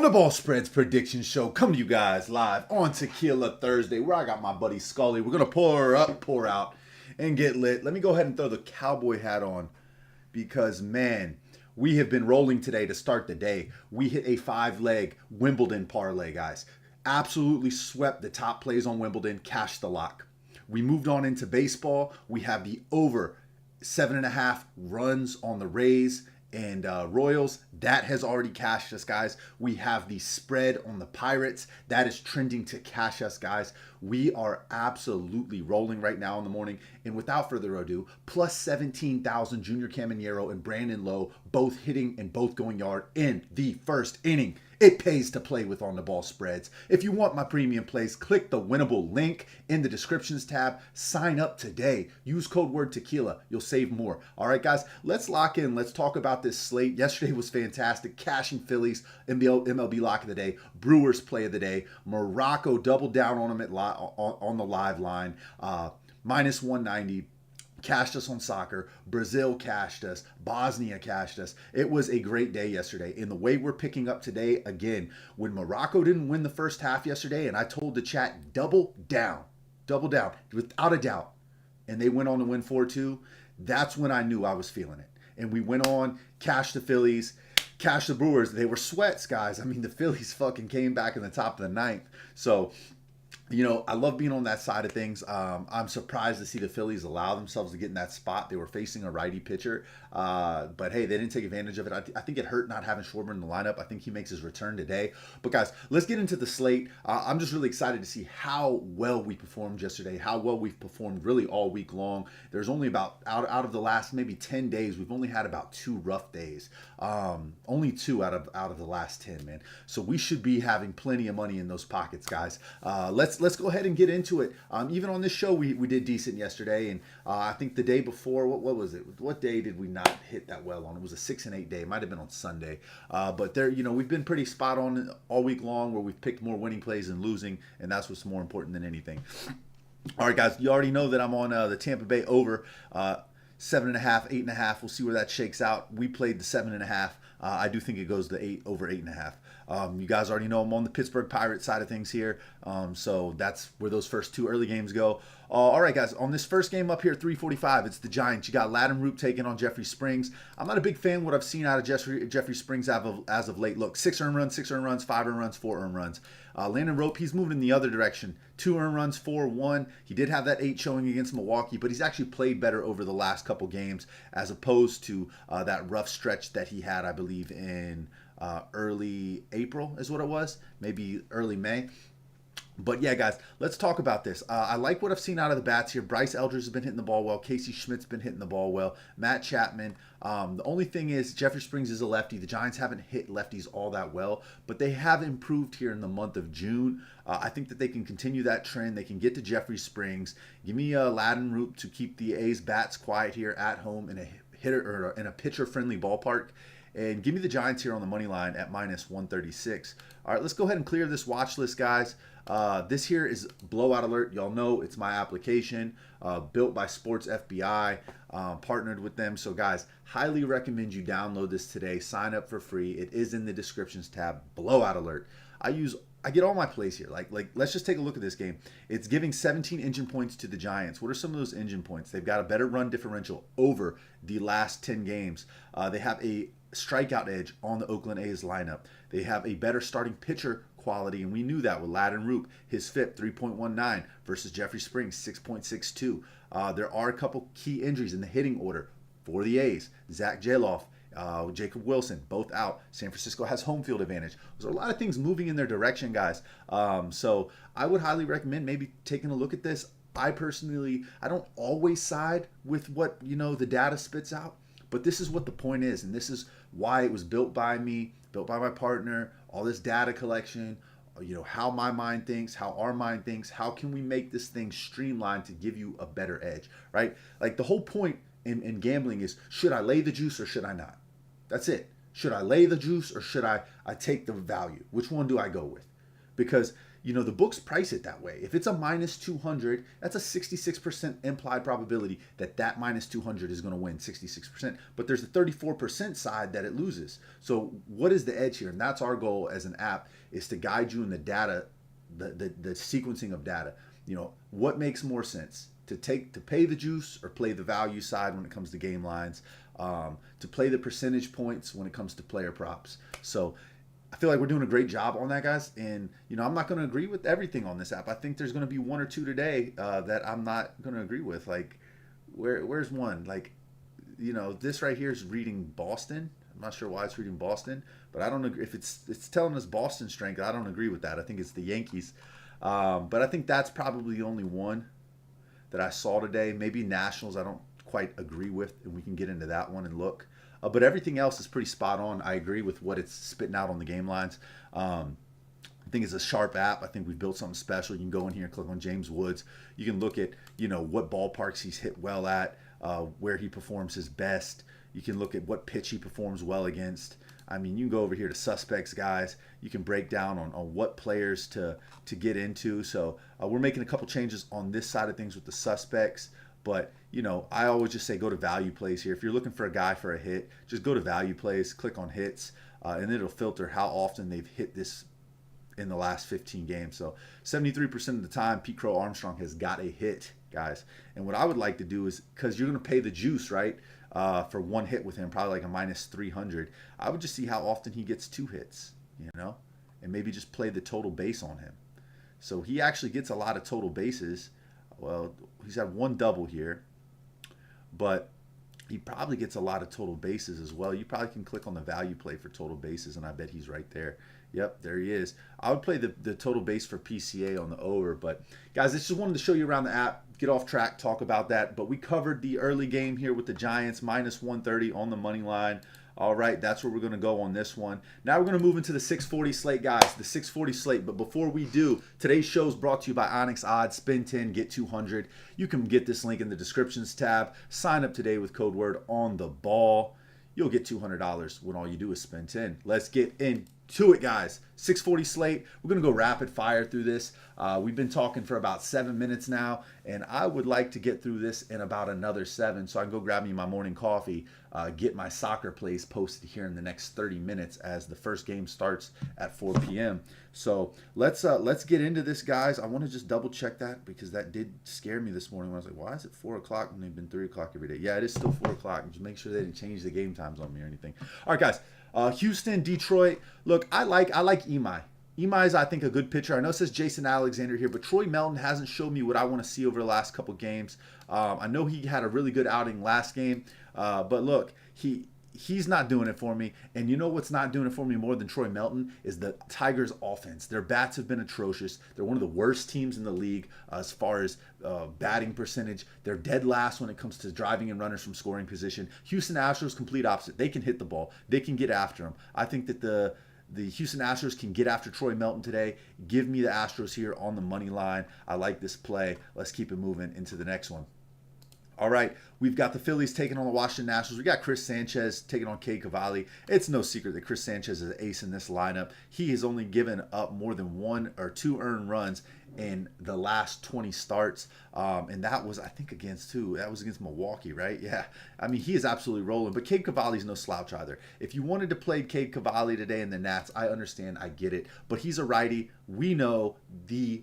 The Ball Spreads Prediction Show coming to you guys live on Tequila Thursday, where I got my buddy Scully. We're going to pour out, and get lit. Let me go ahead and throw the cowboy hat on because, man, we have been rolling today to start the day. We hit a 5-leg Wimbledon parlay, guys. Absolutely swept the top plays on Wimbledon, cashed the lock. We moved on into baseball. We have the over 7.5 runs on the Rays and Royals. That has already cashed us, guys. We have the spread on the Pirates. That is trending to cash us, guys. We are absolutely rolling right now in the morning. And without further ado, plus 17,000 Junior Caminero and Brandon Lowe, both hitting and both going yard in the first inning. It pays to play with On the Ball Spreads. If you want my premium plays, click the winnable link in the descriptions tab. Sign up today. Use code word tequila. You'll save more. All right, guys, let's lock in. Let's talk about this slate. Yesterday was fantastic. Cashing Phillies, MLB lock of the day. Brewers play of the day. Morocco doubled down on them on the live line. Minus 190. Cashed us on soccer. Brazil cashed us. Bosnia cashed us. It was a great day yesterday. And the way we're picking up today, again, when Morocco didn't win the first half yesterday, and I told the chat, double down, without a doubt, and they went on to win 4-2, that's when I knew I was feeling it. And we went on, cashed the Phillies, cashed the Brewers. They were sweats, guys. I mean, the Phillies fucking came back in the top of the ninth. So, you know, I love being on that side of things. I'm surprised to see the Phillies allow themselves to get in that spot. They were facing a righty pitcher, but hey, they didn't take advantage of it. I think it hurt not having Schwarber in the lineup. I think he makes his return today. But guys, let's get into the slate. I'm just really excited to see how well we performed yesterday, how well we've performed really all week long. There's only about, out of the last maybe 10 days, we've only had about 2 rough days. Only 2 out of the last 10, man. So we should be having plenty of money in those pockets, guys. Let's go ahead and get into it. Even on this show, we did decent yesterday, and I think the day before, what was it? What day did we not hit that well on? It was a 6 and 8 day. It might have been on Sunday, but there, you know, we've been pretty spot on all week long, where we've picked more winning plays than losing, and that's what's more important than anything. All right, guys, you already know that I'm on the Tampa Bay over 7.5, 8.5. We'll see where that shakes out. We played the 7.5. I do think it goes to 8 over 8.5. You guys already know I'm on the Pittsburgh Pirates side of things here. So that's where those first 2 early games go. All right, guys, on this first game up here at 345, it's the Giants. You got Latin Root taking on Jeffrey Springs. I'm not a big fan of what I've seen out of Jeffrey Springs as of late. Look, 6 earned runs, 5 earned runs, 4 earned runs. Landon Rope, he's moving in the other direction. 2 earned runs, 4-1. He did have that 8 showing against Milwaukee, but he's actually played better over the last couple games as opposed to that rough stretch that he had, I believe, in early April is what it was, maybe early May. But yeah, guys, let's talk about this. I like what I've seen out of the bats here. Bryce Eldridge has been hitting the ball well. Casey Schmidt's been hitting the ball well. Matt Chapman. The only thing is Jeffrey Springs is a lefty. The Giants haven't hit lefties all that well, but they have improved here in the month of June. I think that they can continue that trend. They can get to Jeffrey Springs. Give me a Latin Root to keep the A's bats quiet here at home in a hitter or in a pitcher-friendly ballpark. And give me the Giants here on the money line at minus 136. All right, let's go ahead and clear this watch list, guys. This here is Blowout Alert. Y'all know it's my application, built by SportsFBI, partnered with them. So, guys, highly recommend you download this today. Sign up for free. It is in the descriptions tab. Blowout Alert. I get all my plays here. Like, let's just take a look at this game. It's giving 17 engine points to the Giants. What are some of those engine points? They've got a better run differential over the last 10 games. They have a strikeout edge on the Oakland A's lineup. They have a better starting pitcher quality, and we knew that with Latin Root. His FIP 3.19 versus Jeffrey Springs 6.62. There are a couple key injuries in the hitting order for the A's. Zach Jaloff, Jacob Wilson, both out. San Francisco has home field advantage. There's a lot of things moving in their direction, guys. So I would highly recommend maybe taking a look at this. I personally, I don't always side with what, you know, the data spits out, but this is what the point is, and this is why it was built by me, built by my partner, all this data collection, you know, how my mind thinks, how our mind thinks, how can we make this thing streamlined to give you a better edge, right? Like the whole point in gambling is, should I lay the juice or should I not? That's it. Should I lay the juice or should I take the value? Which one do I go with? Because, the books price it that way. If it's a minus 200, that's a 66% implied probability that minus 200 is going to win 66%. But there's a 34% side that it loses. So what is the edge here? And that's our goal as an app, is to guide you in the data, the sequencing of data. What makes more sense? To pay the juice or play the value side when it comes to game lines, to play the percentage points when it comes to player props. So I feel like we're doing a great job on that, guys. And, I'm not going to agree with everything on this app. I think there's going to be one or two today that I'm not going to agree with. Like, where's one? Like, this right here is reading Boston. I'm not sure why it's reading Boston, but I don't agree. If it's telling us Boston strength, I don't agree with that. I think it's the Yankees. But I think that's probably the only one that I saw today. Maybe Nationals I don't quite agree with, and we can get into that one and look. But everything else is pretty spot on. I agree with what it's spitting out on the game lines. I think it's a sharp app. I think we've built something special. You can go in here and click on James Woods. You can look at, what ballparks he's hit well at, where he performs his best. You can look at what pitch he performs well against. I mean, you can go over here to suspects, guys. You can break down on what players to get into. So we're making a couple changes on this side of things with the suspects. But, I always just say go to value plays here. If you're looking for a guy for a hit, just go to value plays, click on hits, and it'll filter how often they've hit this in the last 15 games. So 73% of the time, Pete Crow Armstrong has got a hit, guys. And what I would like to do is, because you're going to pay the juice, right, for one hit with him, probably like a minus 300, I would just see how often he gets 2 hits, and maybe just play the total base on him. So he actually gets a lot of total bases. Well, he's had 1 double here, but he probably gets a lot of total bases as well. You probably can click on the value play for total bases, and I bet he's right there. Yep, there he is. I would play the total base for PCA on the over. But, guys, I just wanted to show you around the app, get off track, talk about that. But we covered the early game here with the Giants, minus 130 on the money line. All right, that's where we're going to go on this one. Now we're going to move into the 640 slate, guys, the 640 slate. But before we do, today's show is brought to you by Onyx Odds. Spin 10, get 200. You can get this link in the descriptions tab. Sign up today with code word on the ball. You'll get $200 when all you do is spend 10. Let's get into it, guys. 640 slate. We're going to go rapid fire through this. We've been talking for about 7 minutes now, and I would like to get through this in about another 7 so I can go grab me my morning coffee, get my soccer plays posted here in the next 30 minutes as the first game starts at 4 p.m. So let's get into this, guys. I want to just double check that because that did scare me this morning when I was like, why is it 4 o'clock when they've been 3 o'clock every day? Yeah, it is still 4 o'clock. Just make sure they didn't change the game times on me or anything. All right, guys. Houston, Detroit. Look, I like Imai. Imai's, I think, a good pitcher. I know it says Jason Alexander here, but Troy Melton hasn't showed me what I want to see over the last couple games. I know he had a really good outing last game, but look, he's not doing it for me. And you know what's not doing it for me more than Troy Melton is the Tigers' offense. Their bats have been atrocious. They're one of the worst teams in the league as far as batting percentage. They're dead last when it comes to driving and runners from scoring position. Houston Astros, complete opposite. They can hit the ball. They can get after them. I think that the Houston Astros can get after Troy Melton today. Give me the Astros here on the money line. I like this play. Let's keep it moving into the next one. All right, we've got the Phillies taking on the Washington Nationals. We got Chris Sanchez taking on Cade Cavalli. It's no secret that Chris Sanchez is an ace in this lineup. He has only given up more than 1 or 2 earned runs in the last 20 starts. And that was, I think, against who? That was against Milwaukee, right? Yeah. I mean, he is absolutely rolling. But Cade Cavalli's no slouch either. If you wanted to play Cade Cavalli today in the Nats, I understand. I get it. But he's a righty. We know the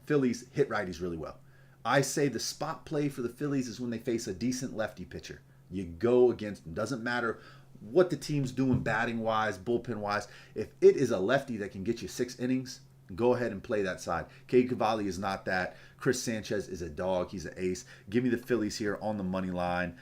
Phillies hit righties really well. I say the spot play for the Phillies is when they face a decent lefty pitcher. You go against them. Doesn't matter what the team's doing batting-wise, bullpen-wise. If it is a lefty that can get you 6 innings, go ahead and play that side. Cade Cavalli is not that. Chris Sanchez is a dog. He's an ace. Give me the Phillies here on the money line.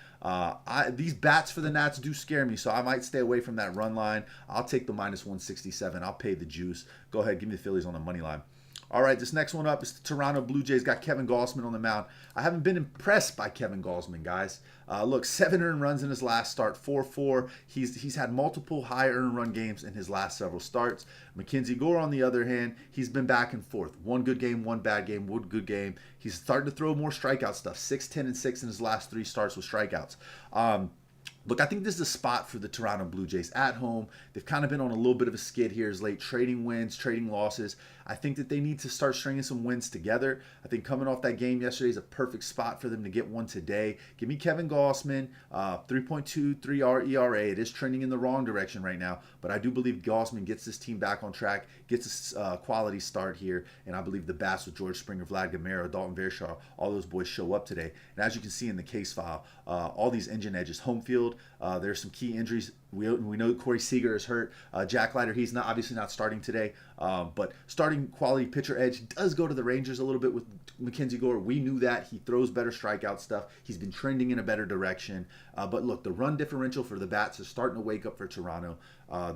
These bats for the Nats do scare me, so I might stay away from that run line. I'll take the minus 167. I'll pay the juice. Go ahead, give me the Phillies on the money line. All right, this next one up is the Toronto Blue Jays. Got Kevin Gausman on the mound. I haven't been impressed by Kevin Gausman, guys. Look, 7 earned runs in his last start, 4-4. He's had multiple high earned run games in his last several starts. Mackenzie Gore, on the other hand, he's been back and forth. 1 good game, 1 bad game, 1 good game. He's starting to throw more strikeout stuff. 6, 10, and 6 in his last 3 starts with strikeouts. Look, I think this is a spot for the Toronto Blue Jays at home. They've kind of been on a little bit of a skid here as late, trading wins, trading losses. I think that they need to start stringing some wins together. I think coming off that game yesterday is a perfect spot for them to get one today. Give me Kevin Gausman, 3.23 ERA. It is trending in the wrong direction right now, but I do believe Gausman gets this team back on track, gets a quality start here, and I believe the bats with George Springer, Vlad Guerrero, Dalton Varsho, all those boys show up today. And as you can see in the case file, all these engine edges, home field, there's some key injuries. We know Corey Seager is hurt. Jack Leiter, he's not obviously not starting today, but starting quality pitcher edge does go to the Rangers a little bit with Mackenzie Gore. We knew that. He throws better strikeout stuff. He's been trending in a better direction. But look, the run differential for the bats is starting to wake up for Toronto.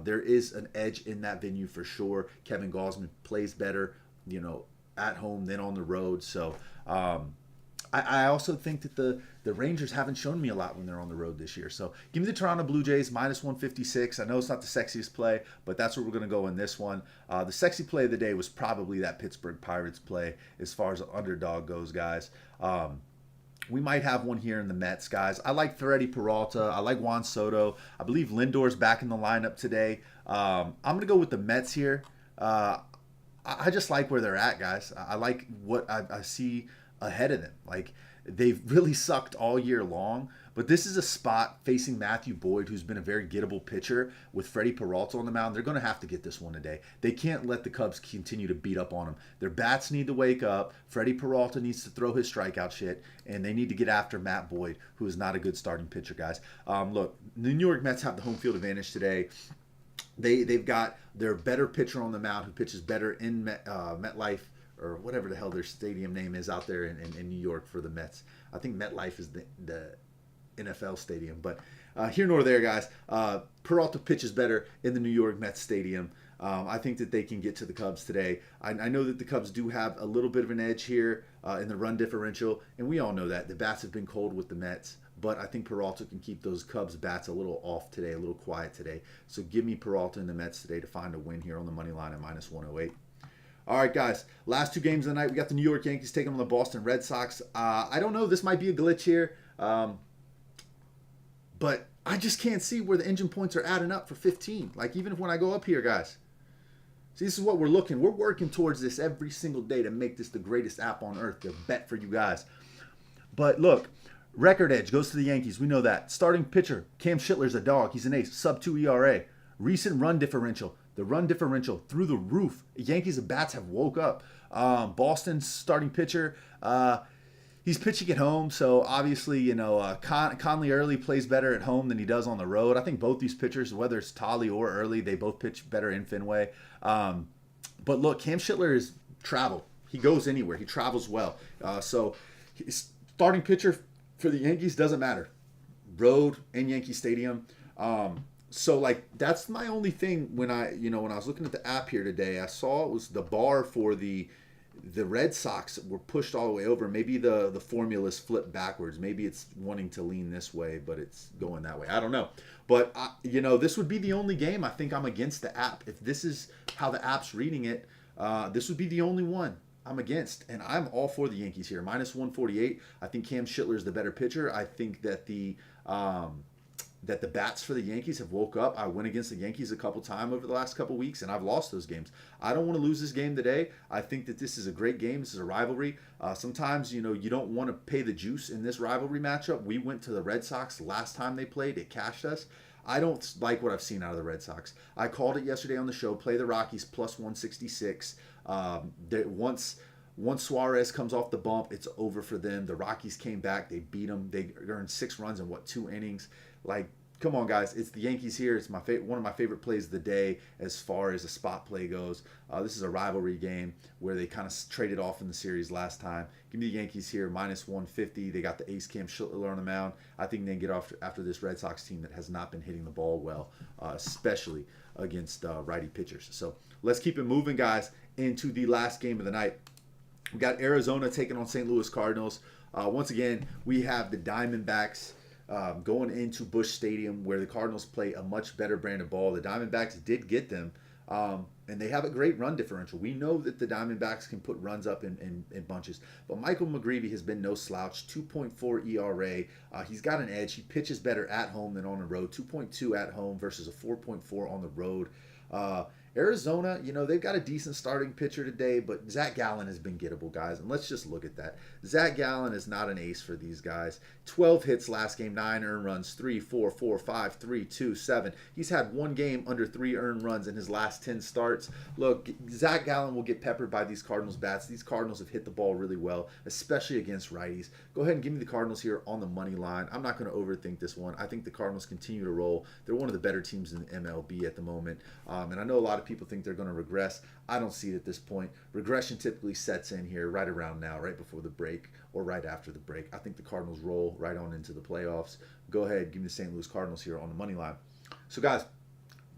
There is an edge in that venue for sure. Kevin Gausman plays better, at home than on the road. So I also think that the Rangers haven't shown me a lot when they're on the road this year. So give me the Toronto Blue Jays, minus 156. I know it's not the sexiest play, but that's where we're going to go in this one. The sexy play of the day was probably that Pittsburgh Pirates play as far as the underdog goes, guys. We might have one here in the Mets, guys. I like Freddie Peralta. I like Juan Soto. I believe Lindor's back in the lineup today. I'm going to go with the Mets here. I just like where they're at, guys. I like what I see ahead of them. Like, they've really sucked all year long, but this is a spot facing Matthew Boyd, who's been a very gettable pitcher, with Freddie Peralta on the mound. They're going to have to get this one today. They can't let the Cubs continue to beat up on them. Their bats need to wake up. Freddie Peralta needs to throw his strikeout shit, and they need to get after Matt Boyd, who is not a good starting pitcher, guys. Look, the New York Mets have the home field advantage today. They've got their better pitcher on the mound who pitches better in MetLife, or whatever the hell their stadium name is out there in New York for the Mets. I think MetLife is the NFL stadium. But here nor there, guys. Peralta pitches better in the New York Mets stadium. I think that they can get to the Cubs today. I know that the Cubs do have a little bit of an edge here in the run differential, and we all know that. The bats have been cold with the Mets, but I think Peralta can keep those Cubs bats a little off today, a little quiet today. So give me Peralta and the Mets today to find a win here on the money line at minus 108. All right, guys. Last two games of the night. We got the New York Yankees taking on the Boston Red Sox. I don't know. This might be a glitch here. But I just can't see where the engine points are adding up for 15. Like, even when I go up here, guys. See, this is what we're looking. We're working towards this every single day to make this the greatest app on earth to bet for you guys. But look, record edge goes to the Yankees. We know that. Starting pitcher, Cam Schittler's a dog. He's an ace. Sub-2 ERA. Recent run differential. The run differential through the roof. Yankees and bats have woke up. Boston's starting pitcher, he's pitching at home, so obviously, Conley Early plays better at home than he does on the road. I think both these pitchers, whether it's Tolley or Early, they both pitch better in Fenway. But look, Cam Schittler is travel. He goes anywhere. He travels well. So starting pitcher for the Yankees doesn't matter. Road and Yankee Stadium. So, like, that's my only thing when I was looking at the app here today. I saw it was the bar for the Red Sox were pushed all the way over. Maybe the formula's flipped backwards. Maybe it's wanting to lean this way, but it's going that way. I don't know. But, this would be the only game I think I'm against the app. If this is how the app's reading it, this would be the only one I'm against. And I'm all for the Yankees here. Minus 148. I think Cam Schittler is the better pitcher. I think that the bats for the Yankees have woke up. I went against the Yankees a couple times over the last couple weeks, and I've lost those games. I don't want to lose this game today. I think that this is a great game. This is a rivalry. Sometimes, you don't want to pay the juice in this rivalry matchup. We went to the Red Sox last time they played. It cashed us. I don't like what I've seen out of the Red Sox. I called it yesterday on the show. Play the Rockies plus 166. Once Suarez comes off the bump, it's over for them. The Rockies came back. They beat them. They earned 6 runs in, 2 innings? Like, come on, guys. It's the Yankees here. It's one of my favorite plays of the day as far as a spot play goes. This is a rivalry game where they kind of traded off in the series last time. Give me the Yankees here, minus 150. They got the ace Cam Schittler on the mound. I think they can get off after this Red Sox team that has not been hitting the ball well, especially against righty pitchers. So let's keep it moving, guys, into the last game of the night. We got Arizona taking on St. Louis Cardinals. Once again, we have the Diamondbacks going into Busch Stadium, where the Cardinals play a much better brand of ball. The Diamondbacks did get them And they have a great run differential. We know that the Diamondbacks can put runs up in bunches. But Michael McGreevy has been no slouch. 2.4 ERA. He's got an edge. He pitches better at home than on the road. 2.2 at home versus a 4.4 on the road. Arizona, they've got a decent starting pitcher today, but Zach Gallen has been gettable, guys. And let's just look at that. Zach Gallen is not an ace for these guys. 12 hits last game, 9 earned runs, 3, 4, 4, 5, 3, 2, 7. He's had one game under 3 earned runs in his last 10 starts. Look, Zach Gallen will get peppered by these Cardinals bats. These Cardinals have hit the ball really well, especially against righties. Go ahead and give me the Cardinals here on the money line. I'm not going to overthink this one. I think the Cardinals continue to roll. They're one of the better teams in the MLB at the moment. And I know a lot of people think they're going to regress. I don't see it at this point. Regression typically sets in here right around now, right before the break or right after the break. I think the Cardinals roll right on into the playoffs. Go ahead, give me the St. Louis Cardinals here on the money line. So guys,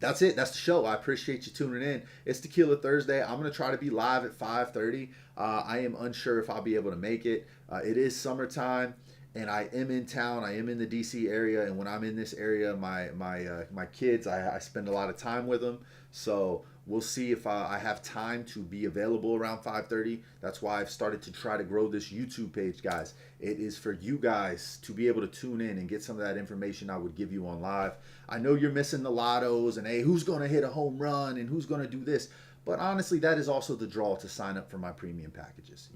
that's it. That's the show. I appreciate you tuning in. It's Tequila Thursday. I'm going to try to be live at 5:30. I am unsure if I'll be able to make it. It is summertime, and I am in town. I am in the D.C. area, and when I'm in this area, my kids, I spend a lot of time with them. So we'll see if I have time to be available around 5:30. That's why I've started to try to grow this YouTube page, guys. It is for you guys to be able to tune in and get some of that information I would give you on live. I know you're missing the lottos and, hey, who's going to hit a home run and who's going to do this? But honestly, that is also the draw to sign up for my premium packages.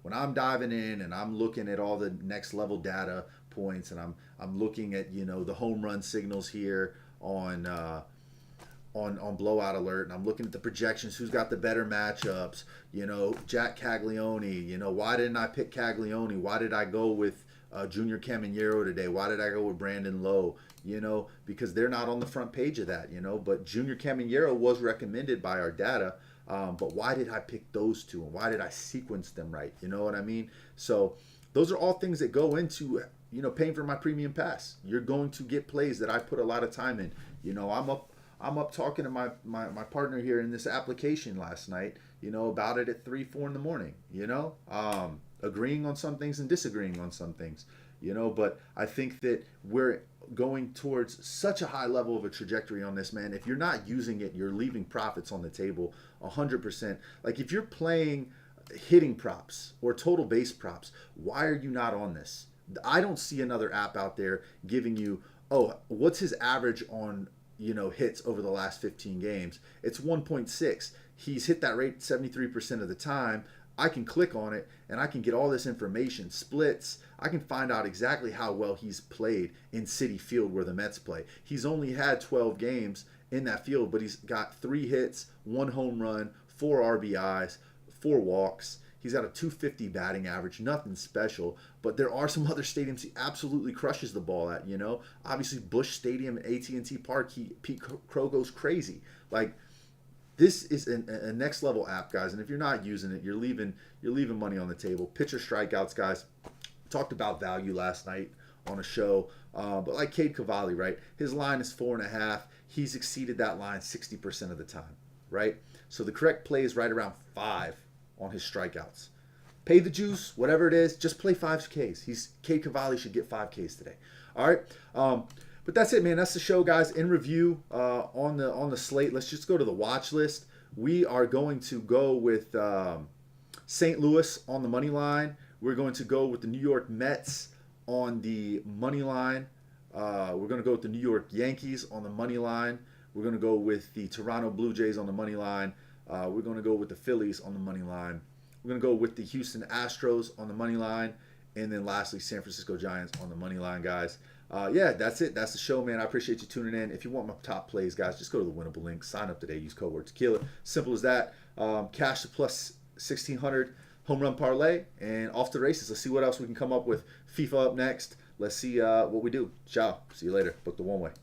When I'm diving in and I'm looking at all the next level data points and I'm looking at, the home run signals here on Blowout Alert, and I'm looking at the projections, who's got the better matchups, Jack Caglione, why didn't I pick Caglione? Why did I go with Junior Caminero today? Why did I go with Brandon Lowe? Because they're not on the front page of that, but Junior Caminero was recommended by our data, but why did I pick those two, and why did I sequence them right? You know what I mean? So those are all things that go into, paying for my premium pass. You're going to get plays that I put a lot of time in. I'm up talking to my partner here in this application last night, about it at 3, 4 in the morning, agreeing on some things and disagreeing on some things, but I think that we're going towards such a high level of a trajectory on this, man. If you're not using it, you're leaving profits on the table 100%. Like if you're playing hitting props or total base props, why are you not on this? I don't see another app out there giving you, what's his average on hits over the last 15 games. It's 1.6. He's hit that rate 73% of the time. I can click on it and I can get all this information, splits. I can find out exactly how well he's played in Citi Field where the Mets play. He's only had 12 games in that field, but he's got 3 hits, 1 home run, 4 RBIs, 4 walks. He's got a 250 batting average, nothing special. But there are some other stadiums he absolutely crushes the ball at, Obviously, Busch Stadium at AT&T Park, Pete Crow goes crazy. Like, this is a next level app, guys. And if you're not using it, you're leaving money on the table. Pitcher strikeouts, guys. Talked about value last night on a show. But like Cade Cavalli, right? His line is 4.5. He's exceeded that line 60% of the time, right? So the correct play is right around 5 on his strikeouts. Pay the juice, whatever it is, just play 5Ks. Cade Cavalli should get 5Ks today. All right. But that's it, man. That's the show, guys. In review on the slate, let's just go to the watch list. We are going to go with St. Louis on the money line. We're going to go with the New York Mets on the money line. We're going to go with the New York Yankees on the money line. We're going to go with the Toronto Blue Jays on the money line. We're going to go with the Phillies on the money line. We're going to go with the Houston Astros on the money line. And then lastly, San Francisco Giants on the money line, guys. That's it. That's the show, man. I appreciate you tuning in. If you want my top plays, guys, just go to the winnable link. Sign up today. Use code word Tequila. Simple as that. Cash to plus 1,600. Home run parlay. And off to the races. Let's see what else we can come up with. FIFA up next. Let's see what we do. Ciao. See you later. Book the one way.